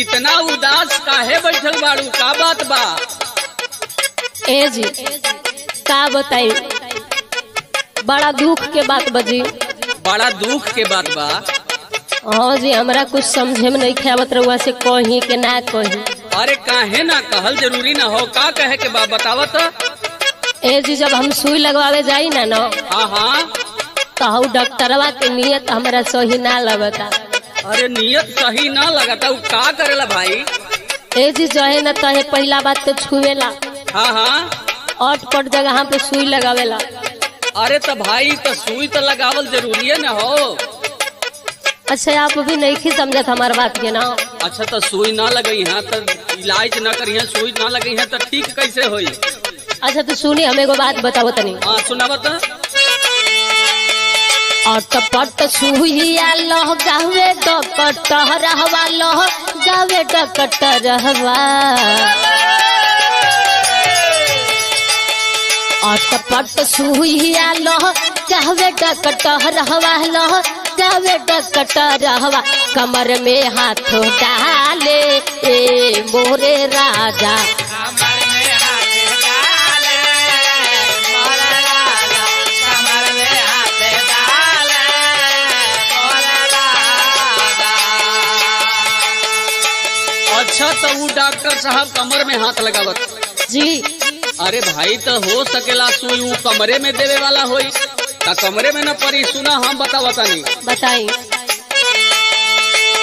इतना उदास काहे बैठल बाड़ू, का बात बा? ए जी का बताई, बड़ा दुख के बात बजी। बड़ा दुख के बात बा? हाँ जी, हमरा कुछ समझे में नहीं खावत रहुआ से कही के ना कही। अरे काहे ना, कहल जरूरी ना हो, का कहे के बा बतावत? ए जी जब हम सुई लगवावे जाई ना हाँ तो डॉक्टरवा के नियत हमरा सही ना लगता। अरे नियत सही ना लगता, का करेला भाई? ए जी जो है न तहे पहला बात तो छुएला। हाँ अट पट जगह पे सुई लगावेला। अरे तो भाई तो सुई तो लगावल जरूरी है ना हो। अच्छा आप भी नहीं समझत हमार बात के ना। अच्छा तो सुई ना लगई है तो इलाज ना करी है, सुई ना लगई है तो ठीक कैसे होई? अच्छा तो सुनी हमें एगो बात बताओ तनी। हाँ सुनावत। अट पट सुइया लह गावे डकटरहवा लह गावे डकटरहवा। अट पट सुइया लह गावे डकटरहवा लह गावे डकटरहवा। कमर में हाथ डाले ए मोरे राजा, अच्छा तो वो डॉक्टर साहब कमर में हाथ लगावत जी। अरे भाई तो हो सकेला सुई वो कमरे में देवे वाला होई, तो कमरे में न पड़ी। सुना हम बतावता नहीं, बताई।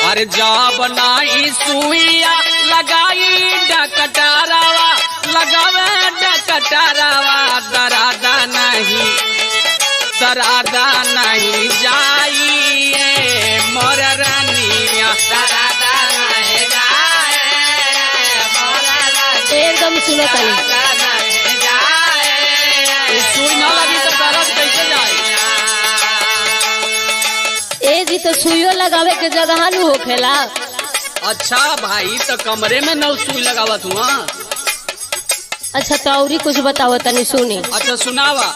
अरे जा बनाई सुइया लगाई डकटरावा, लगावे डकटरावा। दरादा नहीं जाइए मोर रानिया, दरादा नहीं जाए मोर रानिया। एकदम सुनो तनी, सुई ना लगी तो दर्द कैसे जाए? ए जी तो सुइयो लगावे के जगह न होखेला। अच्छा भाई तो कमरे में न सुई लगावत हुआ। अच्छा तो और कुछ बताओ तनी सुनी। अच्छा सुनावा।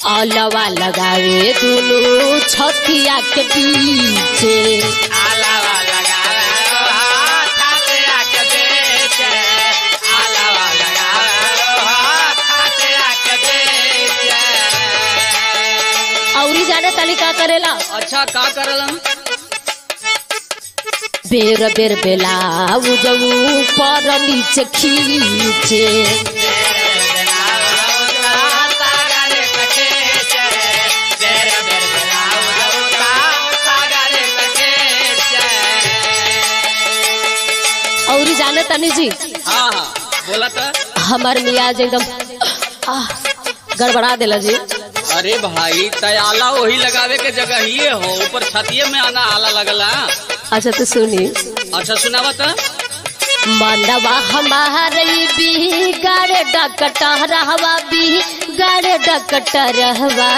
अलवा लगावे दुनु छतिया के पीछे, औरी जाने तनी का करेला। अच्छा का करलन? बेर बेर बेलाउज ऊपर नीचे खींचे, औरी जाने तनी जी। हाँ बोला था। हमार मियाज एकदम गड़बड़ा देला जी। अरे भाई तयाला वही लगावे के जगह ही हो, ऊपर छतिये में आना आला लगला। अच्छा तो सुनी। अच्छा सुनावा था। मनवा हमारे बिगाड़े डकटरहवा, बिगाड़े डकटरहवा।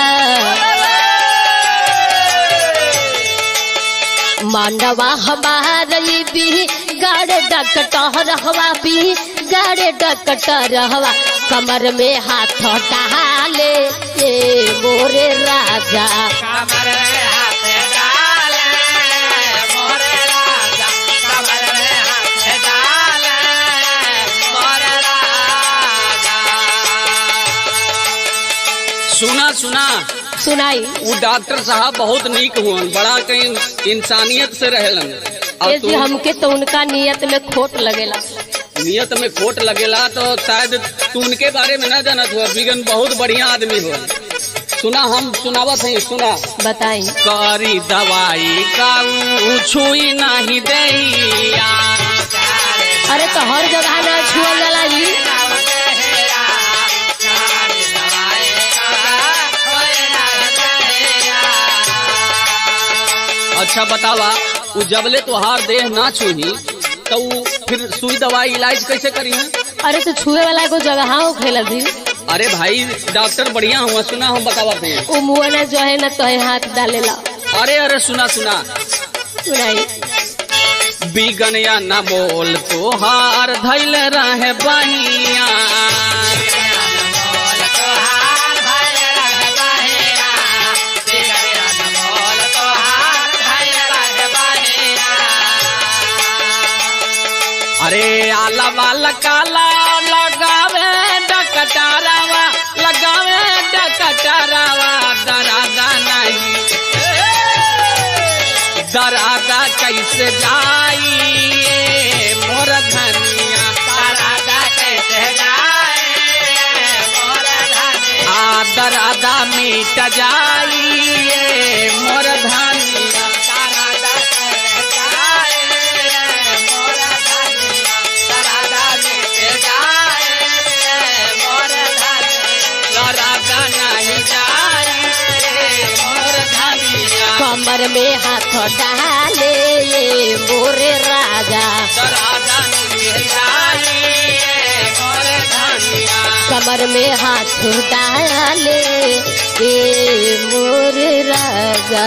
मनवा हमारे बिगाड़े डकटरहवा, बिगाड़े डकटरहवा। कमर में हाथ डाले ए मोरे राजा, कमर में हाथ डाले मोरे राजा, कमर में हाथ डाले मोरे राजा। सुना सुना सुनाई। वो डॉक्टर साहब बहुत नीक हुआ, बड़ा कहीं इंसानियत से रहलन। जी हमके तो उनका नियत में खोट लगेला। नियत में खोट लगेला तो शायद तू उनके बारे में न जानत हुआ, बिगन बहुत बढ़िया आदमी हुआ। सुना हम सुनावत है, सुना। बताई। करी दवाई का छुई नहीं दैया। अरे तो हर जगह ना छुआ जाला जी। अच्छा बतावा, वो जबले तुहार देह ना छुही तो फिर सुई दवाई इलाज कैसे करी है? अरे तो छुए वाला को जगह खेला जी। अरे भाई डॉक्टर बढ़िया हुआ, सुना हम बतावत हैं। वो मुँह न जो है न तो हाथ डालेला। अरे सुना सुना। सुनाई। बिगनिया न बोल तोहार धैल रहे बहिया, बाल काला लगावे डकटारावा लगावे डकटारावा दरादा नहीं दरादा कैसे जाई मोर धनिया दरादा कैसे जाई मोर धनिया दरादा मिट जाई मोर धनिया दरादा कैसे जाई मोर धनिया दरादा मिट जाई मोर धनिया दरादा नहीं जाई मोर धनिया कमर में हाथ डाले मोरे राजा दरादा नहीं जाई मोर धनिया कमर में हाथ डाले मोरे राजा।